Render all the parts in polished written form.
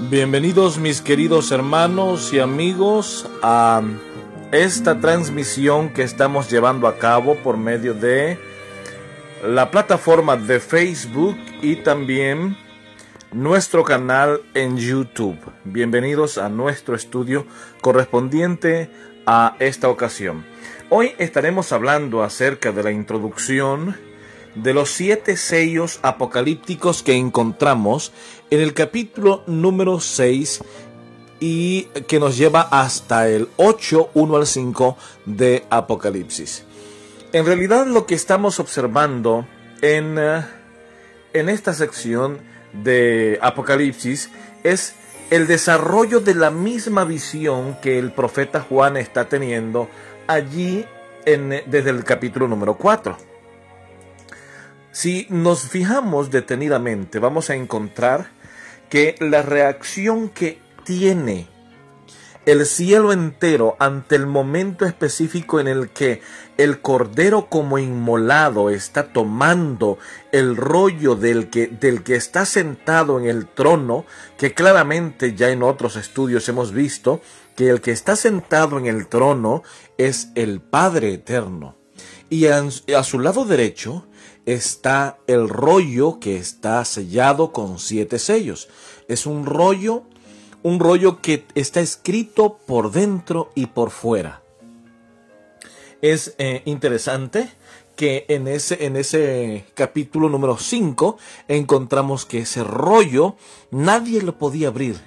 Bienvenidos mis queridos hermanos y amigos a esta transmisión que estamos llevando a cabo por medio de la plataforma de Facebook y también nuestro canal en YouTube. Bienvenidos a nuestro estudio correspondiente a esta ocasión. Hoy estaremos hablando acerca de la introducción de los 7 sellos apocalípticos que encontramos en el capítulo número 6 y que nos lleva hasta el 8, 1 al 5 de Apocalipsis. En realidad lo que estamos observando en esta sección de Apocalipsis es el desarrollo de la misma visión que el profeta Juan está teniendo allí desde el capítulo número 4. Si nos fijamos detenidamente, vamos a encontrar que la reacción que tiene el cielo entero ante el momento específico en el que el Cordero como inmolado está tomando el rollo del que está sentado en el trono, que claramente ya en otros estudios hemos visto que el que está sentado en el trono es el Padre Eterno. Y a su lado derecho está el rollo que está sellado con 7 sellos. Es un rollo que está escrito por dentro y por fuera. Es interesante que en ese capítulo número 5 encontramos que ese rollo nadie lo podía abrir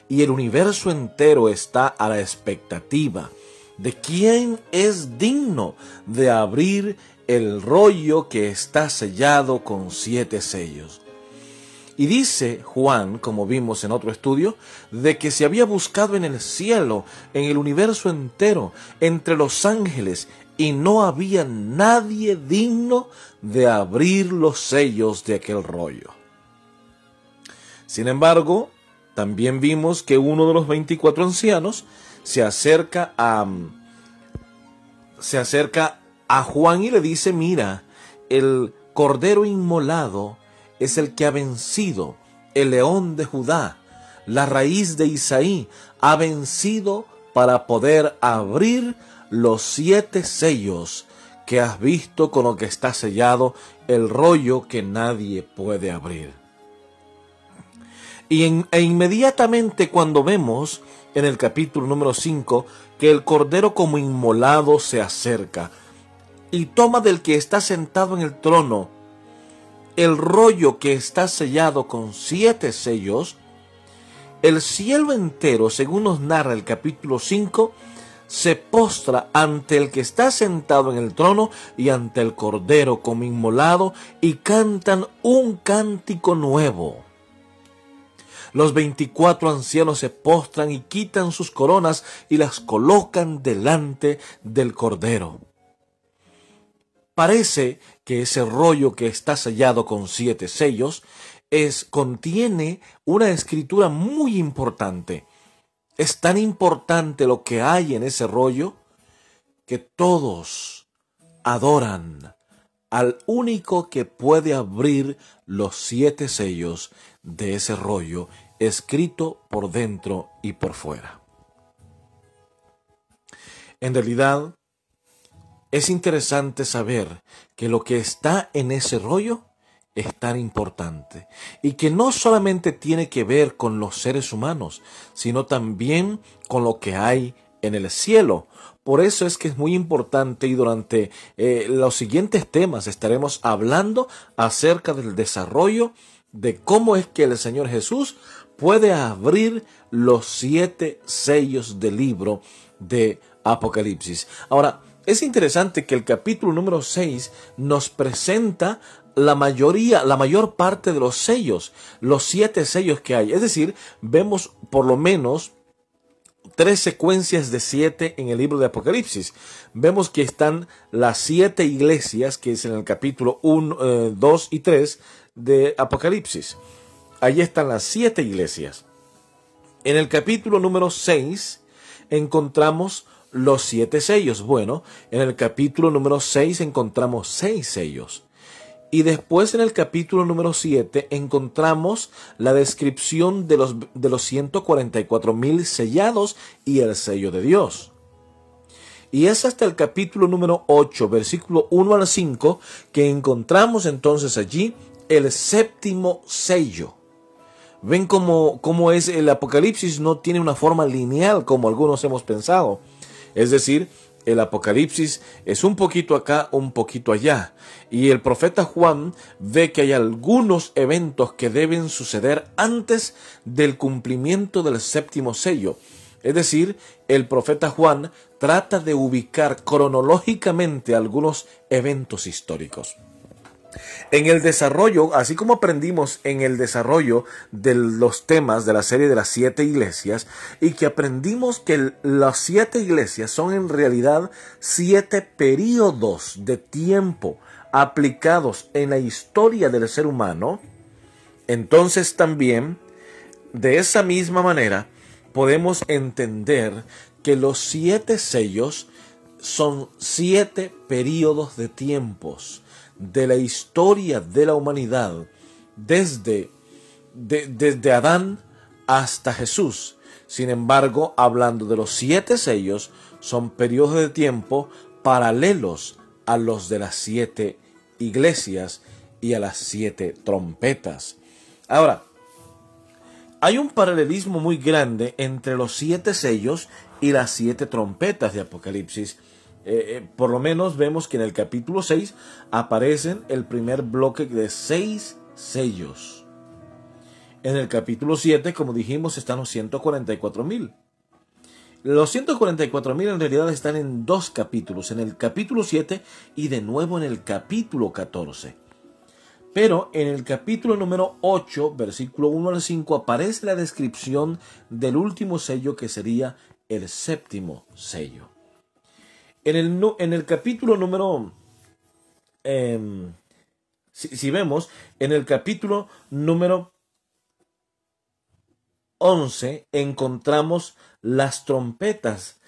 y el universo entero está a la expectativa de quién es digno de abrir el rollo que está sellado con 7 sellos. Y dice Juan, como vimos en otro estudio, de que se había buscado en el cielo, en el universo entero, entre los ángeles, y no había nadie digno de abrir los sellos de aquel rollo. Sin embargo, también vimos que uno de los 24 ancianos se acerca a Juan y le dice: mira, el Cordero inmolado es el que ha vencido, el león de Judá, la raíz de Isaí, ha vencido para poder abrir los 7 sellos que has visto con lo que está sellado, el rollo que nadie puede abrir. E inmediatamente cuando vemos en el capítulo número 5 que el Cordero como inmolado se acerca y toma del que está sentado en el trono el rollo que está sellado con 7 sellos, el cielo entero, según nos narra el capítulo 5, se postra ante el que está sentado en el trono y ante el Cordero como inmolado y cantan un cántico nuevo. Los 24 ancianos se postran y quitan sus coronas y las colocan delante del Cordero. Parece que ese rollo que está sellado con 7 sellos contiene una escritura muy importante. Es tan importante lo que hay en ese rollo que todos adoran al único que puede abrir los 7 sellos de ese rollo, escrito por dentro y por fuera. En realidad, es interesante saber que lo que está en ese rollo es tan importante y que no solamente tiene que ver con los seres humanos, sino también con lo que hay en el cielo. Por eso es que es muy importante y durante los siguientes temas estaremos hablando acerca del desarrollo de cómo es que el Señor Jesús puede abrir los 7 sellos del libro de Apocalipsis. Ahora, es interesante que el capítulo número 6 nos presenta la mayor parte de los sellos, los 7 sellos que hay. Es decir, vemos por lo menos 3 secuencias de 7 en el libro de Apocalipsis. Vemos que están las 7 iglesias, que es en el capítulo 1, 2 y 3 de Apocalipsis. Allí están las 7 iglesias. En el capítulo número 6 encontramos los 7 sellos. Bueno, en el capítulo número 6 encontramos 6 sellos. Y después en el capítulo número 7 encontramos la descripción de los 144,000 sellados y el sello de Dios. Y es hasta el capítulo número 8, versículo 1 al 5, que encontramos entonces allí el séptimo sello. Ven cómo es el Apocalipsis, no tiene una forma lineal como algunos hemos pensado. Es decir, el Apocalipsis es un poquito acá, un poquito allá. Y el profeta Juan ve que hay algunos eventos que deben suceder antes del cumplimiento del séptimo sello. Es decir, el profeta Juan trata de ubicar cronológicamente algunos eventos históricos. En el desarrollo, así como aprendimos en el desarrollo de los temas de la serie de las 7 iglesias, y que aprendimos que las 7 iglesias son en realidad 7 períodos de tiempo aplicados en la historia del ser humano, entonces también, de esa misma manera, podemos entender que los 7 sellos son 7 períodos de tiempos de la historia de la humanidad, desde Adán hasta Jesús. Sin embargo, hablando de los 7 sellos, son periodos de tiempo paralelos a los de las 7 iglesias y a las 7 trompetas. Ahora, hay un paralelismo muy grande entre los 7 sellos y las 7 trompetas de Apocalipsis. Por lo menos vemos que en el capítulo 6 aparecen el primer bloque de 6 sellos. En el capítulo 7, como dijimos, están los 144,000. Los 144,000 en realidad están en 2 capítulos, en el capítulo 7 y de nuevo en el capítulo 14. Pero en el capítulo número 8, versículo 1 al 5, aparece la descripción del último sello, que sería el séptimo sello. En el capítulo número, si vemos, en el capítulo número 11 encontramos las trompetas.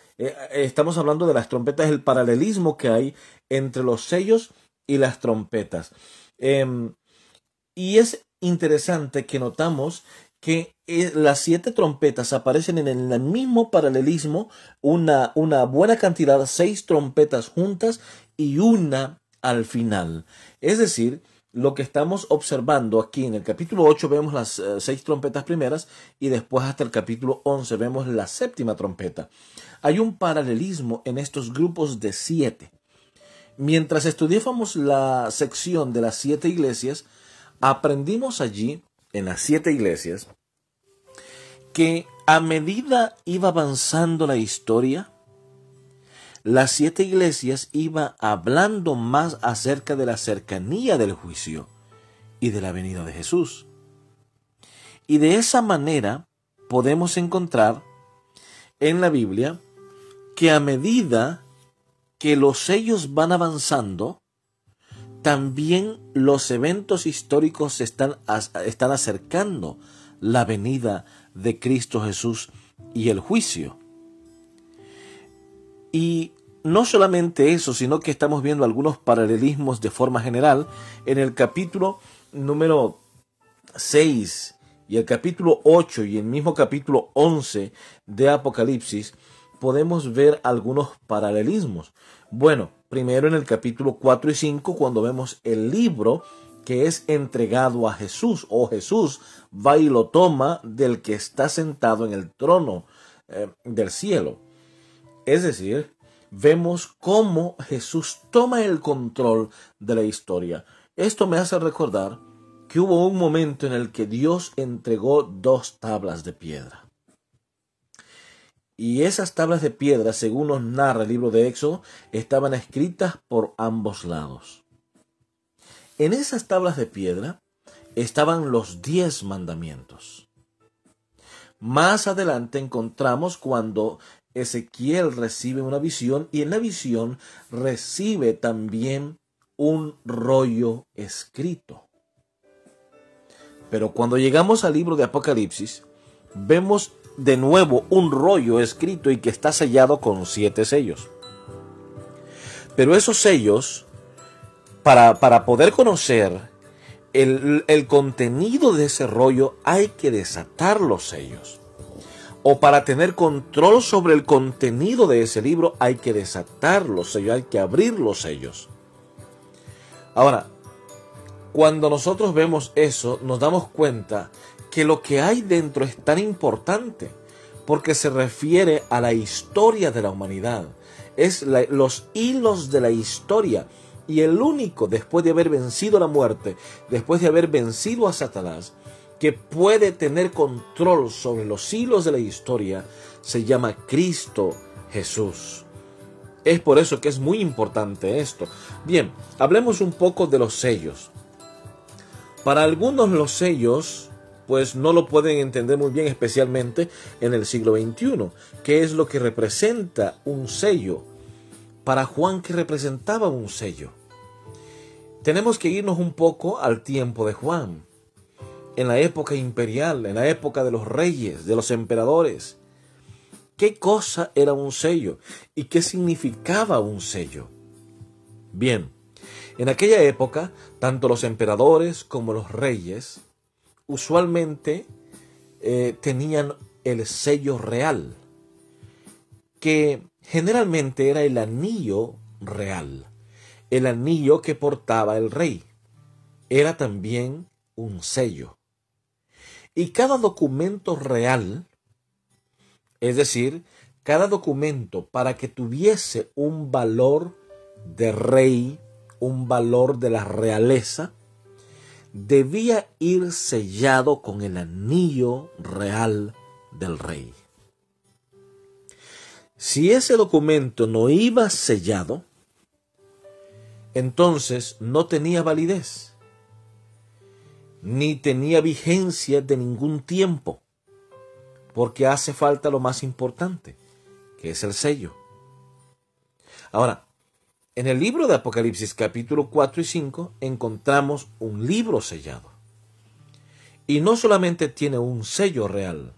Estamos hablando de las trompetas, el paralelismo que hay entre los sellos y las trompetas. Y es interesante que notamos que las 7 trompetas aparecen en el mismo paralelismo, una buena cantidad, 6 trompetas juntas y una al final. Es decir, lo que estamos observando aquí en el capítulo 8 vemos las 6 trompetas primeras y después hasta el capítulo 11 vemos la 7ª trompeta. Hay un paralelismo en estos grupos de 7. Mientras estudiábamos la sección de las 7 iglesias, aprendimos allí, en las 7 iglesias, que a medida iba avanzando la historia, las 7 iglesias iban hablando más acerca de la cercanía del juicio y de la venida de Jesús. Y de esa manera podemos encontrar en la Biblia que a medida que los sellos van avanzando, también los eventos históricos están acercando la venida de Cristo Jesús y el juicio. Y no solamente eso, sino que estamos viendo algunos paralelismos de forma general. En el capítulo número 6 y el capítulo 8 y el mismo capítulo 11 de Apocalipsis podemos ver algunos paralelismos. Bueno, primero en el capítulo 4 y 5, cuando vemos el libro que es entregado a Jesús, o Jesús va y lo toma del que está sentado en el trono del cielo. Es decir, vemos cómo Jesús toma el control de la historia. Esto me hace recordar que hubo un momento en el que Dios entregó 2 tablas de piedra. Y esas tablas de piedra, según nos narra el libro de Éxodo, estaban escritas por ambos lados. En esas tablas de piedra estaban los 10 mandamientos. Más adelante encontramos cuando Ezequiel recibe una visión y en la visión recibe también un rollo escrito. Pero cuando llegamos al libro de Apocalipsis, vemos de nuevo un rollo escrito y que está sellado con 7 sellos. Pero esos sellos para poder conocer el contenido de ese rollo, hay que desatar los sellos. O para tener control sobre el contenido de ese libro, hay que desatar los sellos, hay que abrir los sellos. Ahora, cuando nosotros vemos eso, nos damos cuenta que lo que hay dentro es tan importante, porque se refiere a la historia de la humanidad. Es los hilos de la historia. Y el único, después de haber vencido la muerte, después de haber vencido a Satanás, que puede tener control sobre los hilos de la historia, se llama Cristo Jesús. Es por eso que es muy importante esto. Bien, hablemos un poco de los sellos. Para algunos los sellos, pues no lo pueden entender muy bien, especialmente en el siglo XXI. ¿Qué es lo que representa un sello? Para Juan, ¿qué representaba un sello? Tenemos que irnos un poco al tiempo de Juan, en la época imperial, en la época de los reyes, de los emperadores. ¿Qué cosa era un sello? ¿Y qué significaba un sello? Bien, en aquella época, tanto los emperadores como los reyes usualmente tenían el sello real, que generalmente era el anillo real, el anillo que portaba el rey. Era también un sello. Y cada documento real, es decir, cada documento para que tuviese un valor de rey, un valor de la realeza, debía ir sellado con el anillo real del rey. Si ese documento no iba sellado, entonces no tenía validez, ni tenía vigencia de ningún tiempo, porque hace falta lo más importante, que es el sello. Ahora, en el libro de Apocalipsis capítulo 4 y 5 encontramos un libro sellado. Y no solamente tiene un sello real,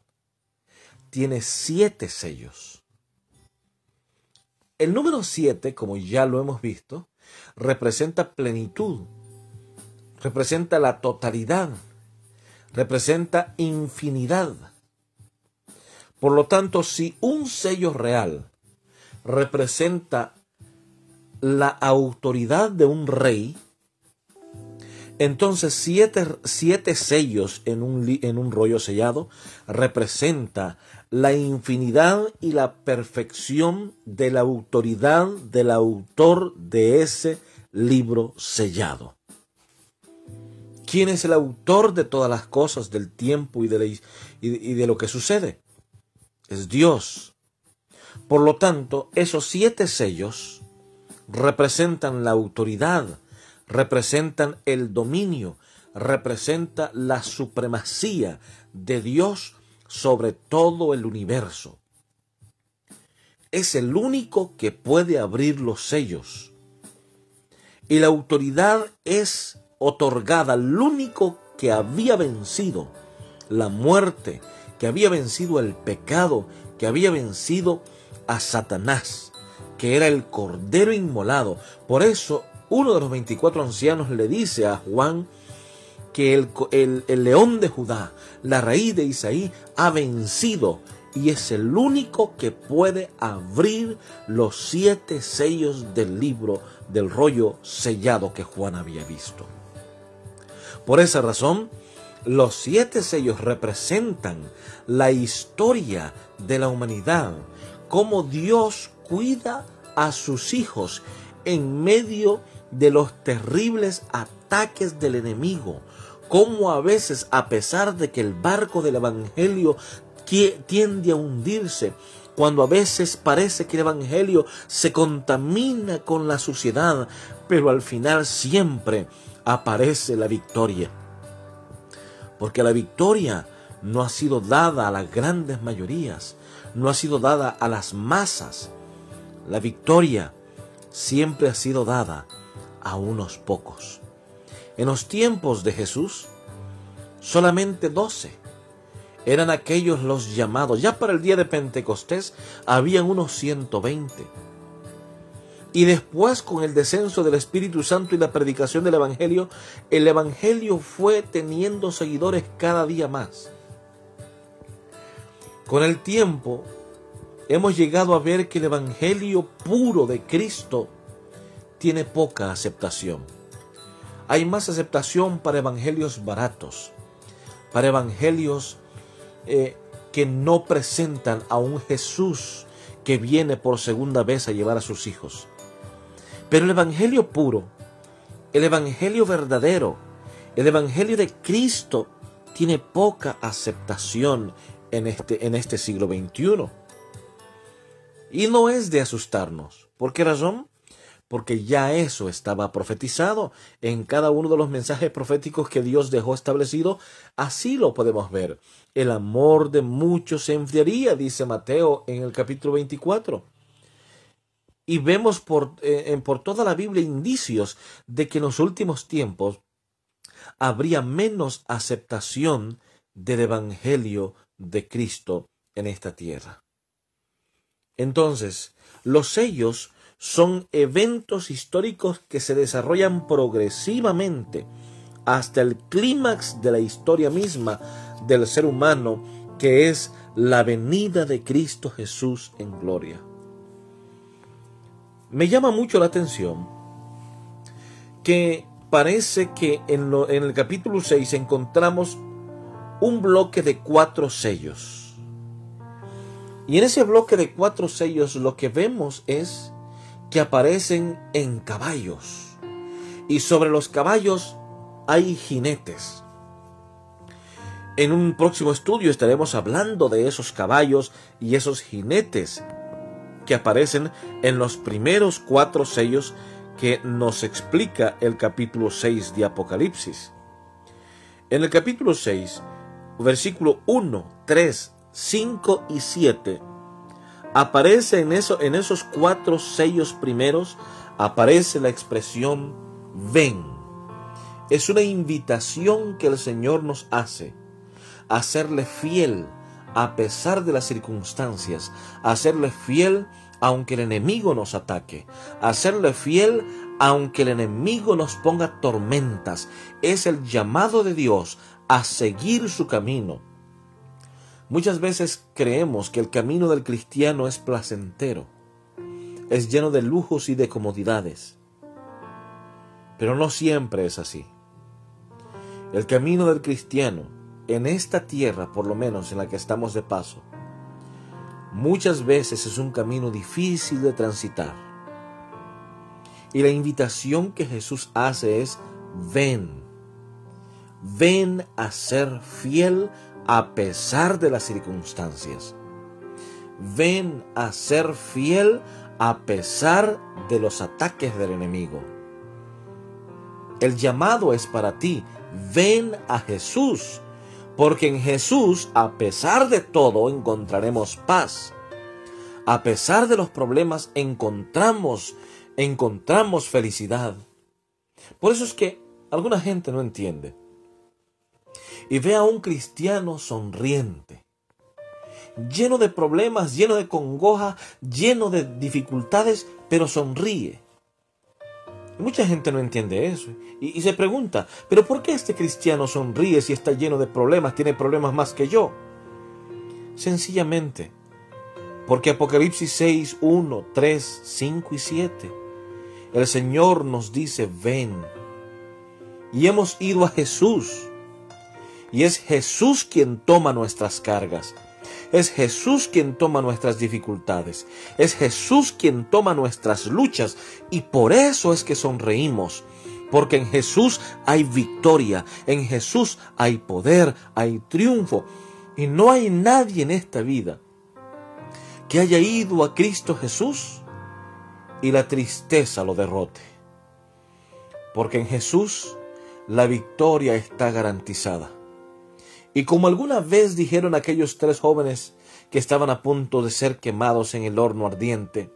tiene 7 sellos. El número 7, como ya lo hemos visto, representa plenitud, representa la totalidad, representa infinidad. Por lo tanto, si un sello real representa la autoridad de un rey, entonces siete sellos en un rollo sellado representa la infinidad y la perfección de la autoridad del autor de ese libro sellado. ¿Quién es el autor de todas las cosas, del tiempo y de lo que sucede? Es Dios. Por lo tanto, esos 7 sellos representan la autoridad, representan el dominio, representa la supremacía de Dios sobre todo el universo. Es el único que puede abrir los sellos. Y la autoridad es otorgada al único que había vencido la muerte, que había vencido el pecado, que había vencido a Satanás, que era el Cordero inmolado. Por eso, uno de los 24 ancianos le dice a Juan que el león de Judá, la raíz de Isaí, ha vencido y es el único que puede abrir los 7 sellos del libro, del rollo sellado que Juan había visto. Por esa razón, los 7 sellos representan la historia de la humanidad, cómo Dios cuida a sus hijos en medio de los terribles ataques del enemigo, cómo a veces, a pesar de que el barco del evangelio tiende a hundirse, cuando a veces parece que el evangelio se contamina con la suciedad, pero al final siempre aparece la victoria. Porque la victoria no ha sido dada a las grandes mayorías, no ha sido dada a las masas. La victoria siempre ha sido dada a unos pocos. En los tiempos de Jesús, solamente 12 eran aquellos los llamados. Ya para el día de Pentecostés habían unos 120. Y después, con el descenso del Espíritu Santo y la predicación del Evangelio, el Evangelio fue teniendo seguidores cada día más. Con el tiempo, hemos llegado a ver que el Evangelio puro de Cristo tiene poca aceptación. Hay más aceptación para evangelios baratos, para evangelios que no presentan a un Jesús que viene por segunda vez a llevar a sus hijos. Pero el evangelio puro, el evangelio verdadero, el evangelio de Cristo tiene poca aceptación en este siglo XXI. Y no es de asustarnos. ¿Por qué razón? Porque ya eso estaba profetizado en cada uno de los mensajes proféticos que Dios dejó establecido. Así lo podemos ver. El amor de muchos se enfriaría, dice Mateo en el capítulo 24. Y vemos por toda la Biblia indicios de que en los últimos tiempos habría menos aceptación del Evangelio de Cristo en esta tierra. Entonces, los sellos son eventos históricos que se desarrollan progresivamente hasta el clímax de la historia misma del ser humano, que es la venida de Cristo Jesús en gloria. Me llama mucho la atención que parece que en el capítulo 6 encontramos un bloque de 4 sellos. Y en ese bloque de 4 sellos lo que vemos es que aparecen en caballos. Y sobre los caballos hay jinetes. En un próximo estudio estaremos hablando de esos caballos y esos jinetes que aparecen en los primeros 4 sellos que nos explica el capítulo 6 de Apocalipsis. En el capítulo 6, versículo 1, 3, 5 y 7, aparece en esos 4 sellos primeros, aparece la expresión ven. Es una invitación que el Señor nos hace a serle fiel a pesar de las circunstancias, a serle fiel aunque el enemigo nos ataque, a serle fiel aunque el enemigo nos ponga tormentas. Es el llamado de Dios a seguir su camino. Muchas veces creemos que el camino del cristiano es placentero, es lleno de lujos y de comodidades, pero no siempre es así. El camino del cristiano, en esta tierra, por lo menos en la que estamos de paso, muchas veces es un camino difícil de transitar. Y la invitación que Jesús hace es: ven, ven a ser fiel a pesar de las circunstancias. Ven a ser fiel a pesar de los ataques del enemigo. El llamado es para ti: ven a Jesús, porque en Jesús, a pesar de todo, encontraremos paz. A pesar de los problemas, encontramos felicidad. Por eso es que alguna gente no entiende y ve a un cristiano sonriente, lleno de problemas, lleno de congoja, lleno de dificultades, pero sonríe. Mucha gente no entiende eso y se pregunta: ¿pero por qué este cristiano sonríe si está lleno de problemas, tiene problemas más que yo? Sencillamente porque Apocalipsis 6, 1, 3, 5 y 7, el Señor nos dice: ven. Y hemos ido a Jesús, y es Jesús quien toma nuestras cargas. Es Jesús quien toma nuestras dificultades. Es Jesús quien toma nuestras luchas. Y por eso es que sonreímos. Porque en Jesús hay victoria. En Jesús hay poder, hay triunfo. Y no hay nadie en esta vida que haya ido a Cristo Jesús y la tristeza lo derrote. Porque en Jesús la victoria está garantizada. Y como alguna vez dijeron aquellos 3 jóvenes que estaban a punto de ser quemados en el horno ardiente: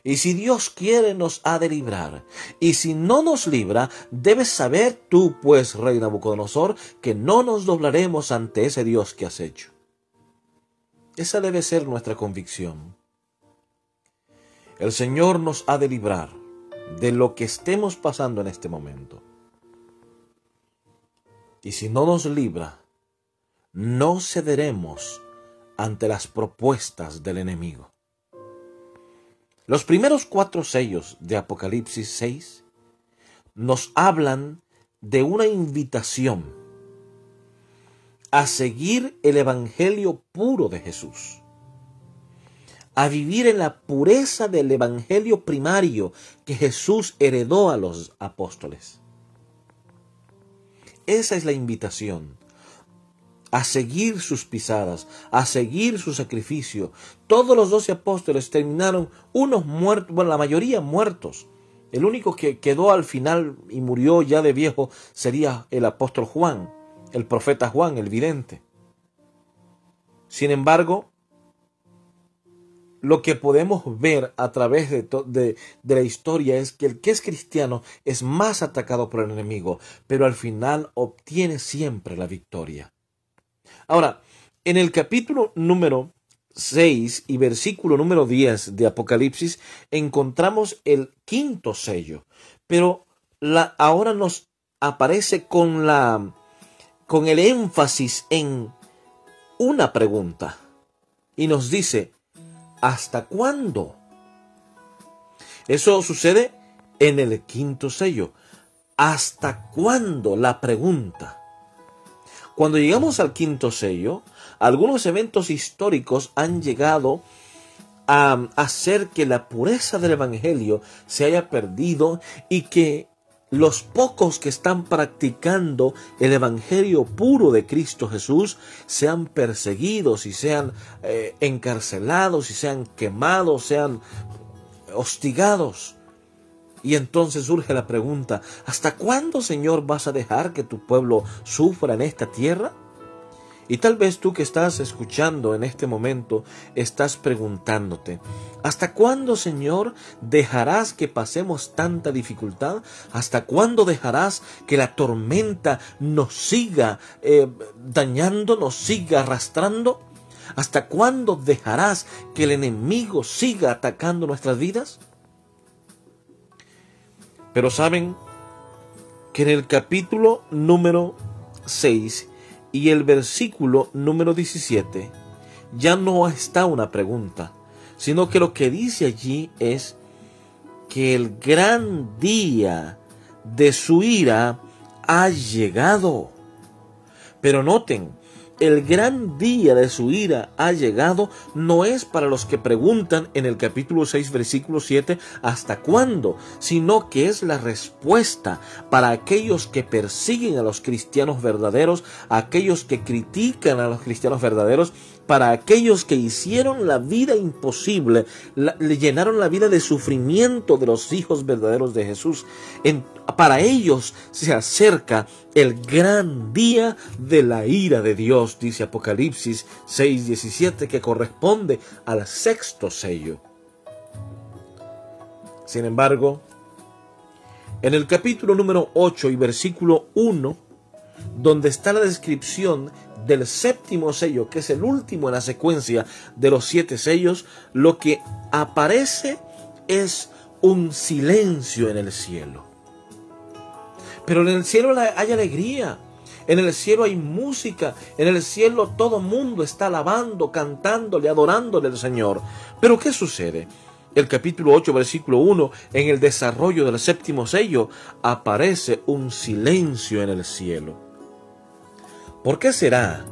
y si Dios quiere, nos ha de librar. Y si no nos libra, debes saber tú, pues, rey Nabucodonosor, que no nos doblaremos ante ese Dios que has hecho. Esa debe ser nuestra convicción. El Señor nos ha de librar de lo que estemos pasando en este momento. Y si no nos libra, no cederemos ante las propuestas del enemigo. Los primeros 4 sellos de Apocalipsis 6 nos hablan de una invitación a seguir el evangelio puro de Jesús, a vivir en la pureza del evangelio primario que Jesús heredó a los apóstoles. Esa es la invitación, a seguir sus pisadas, a seguir su sacrificio. Todos los 12 apóstoles terminaron, unos muertos, bueno, la mayoría muertos. El único que quedó al final y murió ya de viejo sería el apóstol Juan, el profeta Juan, el vidente. Sin embargo, lo que podemos ver a través de la historia es que el que es cristiano es más atacado por el enemigo, pero al final obtiene siempre la victoria. Ahora, en el capítulo número 6 y versículo número 10 de Apocalipsis encontramos el 5º sello, pero ahora nos aparece con el énfasis en una pregunta y nos dice: ¿hasta cuándo? Eso sucede en el 5º sello. ¿Hasta cuándo? La pregunta. Cuando llegamos al 5º sello, algunos eventos históricos han llegado a hacer que la pureza del evangelio se haya perdido y que los pocos que están practicando el evangelio puro de Cristo Jesús sean perseguidos y sean encarcelados y sean quemados, sean hostigados. Y entonces surge la pregunta: ¿hasta cuándo, Señor, vas a dejar que tu pueblo sufra en esta tierra? Y tal vez tú que estás escuchando en este momento estás preguntándote: ¿hasta cuándo, Señor, dejarás que pasemos tanta dificultad? ¿Hasta cuándo dejarás que la tormenta nos siga dañando, nos siga arrastrando? ¿Hasta cuándo dejarás que el enemigo siga atacando nuestras vidas? Pero saben que en el capítulo número 6 y el versículo número 17 ya no está una pregunta, sino que lo que dice allí es que el gran día de su ira ha llegado. Pero noten, el gran día de su ira ha llegado no es para los que preguntan en el capítulo 6, versículo 7, ¿hasta cuándo? Sino que es la respuesta para aquellos que persiguen a los cristianos verdaderos, aquellos que critican a los cristianos verdaderos, para aquellos que hicieron la vida imposible, le llenaron la vida de sufrimiento de los hijos verdaderos de Jesús. Para ellos se acerca el gran día de la ira de Dios, dice Apocalipsis 6:17, que corresponde al 6º sello. Sin embargo, en el capítulo número 8 y versículo 1, donde está la descripción del 7º sello, que es el último en la secuencia de los 7 sellos, lo que aparece es un silencio en el cielo. Pero en el cielo hay alegría, en el cielo hay música, en el cielo todo mundo está alabando, cantándole, adorándole al Señor. Pero ¿qué sucede? El capítulo 8, versículo 1, en el desarrollo del 7º sello, aparece un silencio en el cielo. ¿Por qué será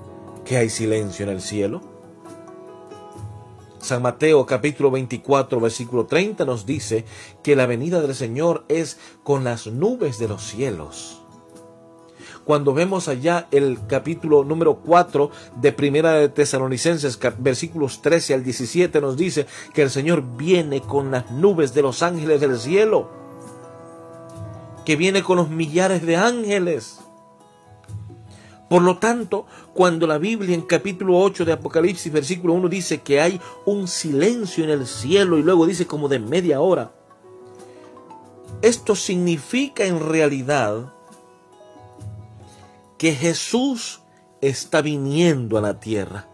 que hay silencio en el cielo? San Mateo capítulo 24 versículo 30 nos dice que la venida del Señor es con las nubes de los cielos. Cuando vemos allá el capítulo número 4 de Primera de Tesalonicenses, versículos 13 al 17, nos dice que el Señor viene con las nubes de los ángeles del cielo, que viene con los millares de ángeles. Por lo tanto, cuando la Biblia en capítulo 8 de Apocalipsis, versículo 1, dice que hay un silencio en el cielo y luego dice como de media hora, esto significa en realidad que Jesús está viniendo a la tierra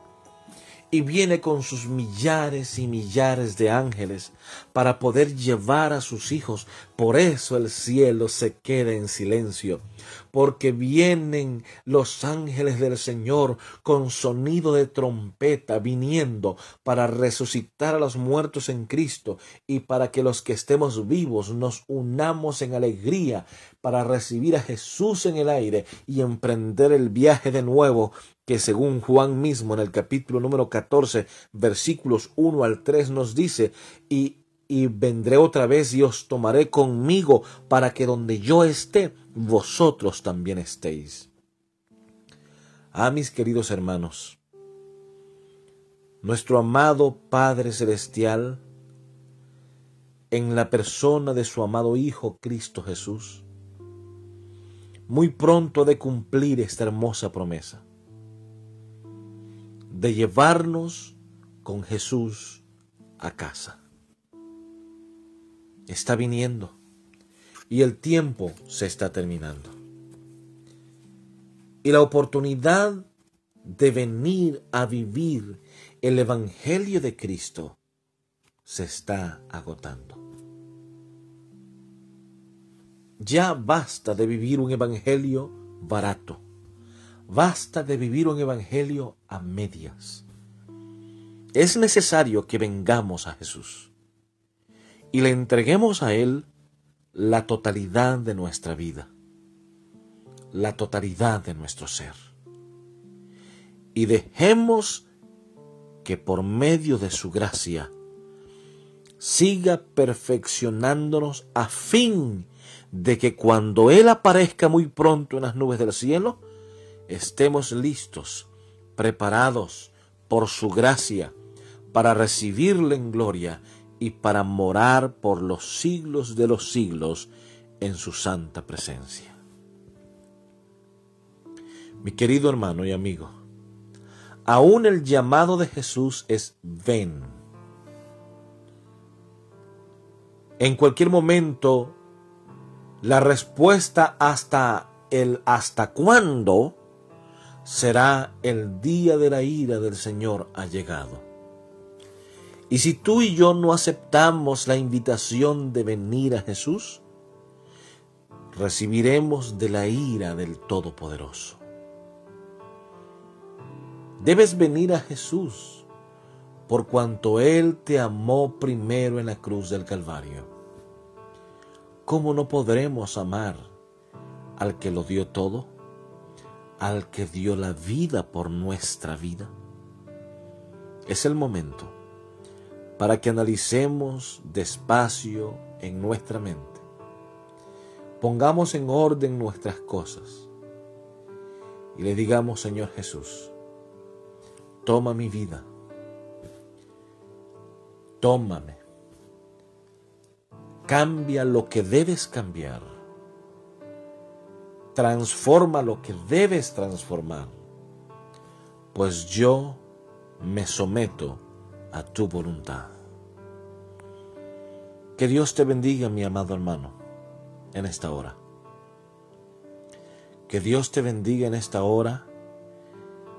y viene con sus millares y millares de ángeles para poder llevar a sus hijos. Por eso el cielo se queda en silencio, porque vienen los ángeles del Señor con sonido de trompeta, viniendo para resucitar a los muertos en Cristo y para que los que estemos vivos nos unamos en alegría para recibir a Jesús en el aire y emprender el viaje de nuevo, que según Juan mismo en el capítulo número 14, versículos 1 al 3 nos dice, y vendré otra vez y os tomaré conmigo para que donde yo esté, vosotros también estéis. Mis queridos hermanos, nuestro amado Padre Celestial, en la persona de su amado Hijo Cristo Jesús, muy pronto ha de cumplir esta hermosa promesa de llevarnos con Jesús a casa. Está viniendo y el tiempo se está terminando. Y la oportunidad de venir a vivir el Evangelio de Cristo se está agotando. Ya basta de vivir un evangelio barato. Basta de vivir un evangelio a medias. Es necesario que vengamos a Jesús y le entreguemos a Él la totalidad de nuestra vida, la totalidad de nuestro ser. Y dejemos que por medio de su gracia siga perfeccionándonos a fin de que cuando Él aparezca muy pronto en las nubes del cielo, estemos listos, preparados por su gracia para recibirle en gloria y para morar por los siglos de los siglos en su santa presencia. Mi querido hermano y amigo, aún el llamado de Jesús es ven. En cualquier momento, la respuesta hasta cuándo será el día de la ira del Señor ha llegado. Y si tú y yo no aceptamos la invitación de venir a Jesús, recibiremos de la ira del Todopoderoso. Debes venir a Jesús por cuanto Él te amó primero en la cruz del Calvario. ¿Cómo no podremos amar al que lo dio todo? Al que dio la vida por nuestra vida. Es el momento para que analicemos despacio en nuestra mente. Pongamos en orden nuestras cosas y le digamos: Señor Jesús, toma mi vida, tómame. Cambia lo que debes cambiar. Transforma lo que debes transformar. Pues yo me someto a tu voluntad. Que Dios te bendiga, mi amado hermano, en esta hora. Que Dios te bendiga en esta hora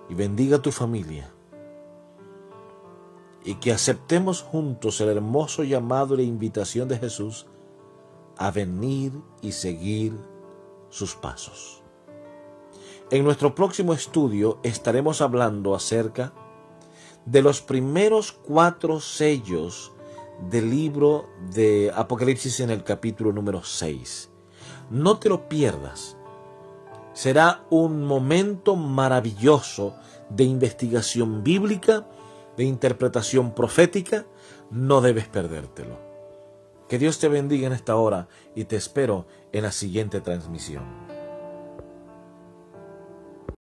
y bendiga a tu familia. Y que aceptemos juntos el hermoso llamado y la invitación de Jesús a venir y seguir sus pasos. En nuestro próximo estudio estaremos hablando acerca de los primeros 4 sellos del libro de Apocalipsis en el capítulo número 6. No te lo pierdas. Será un momento maravilloso de investigación bíblica, de interpretación profética. No debes perdértelo. Que Dios te bendiga en esta hora y te espero en la siguiente transmisión.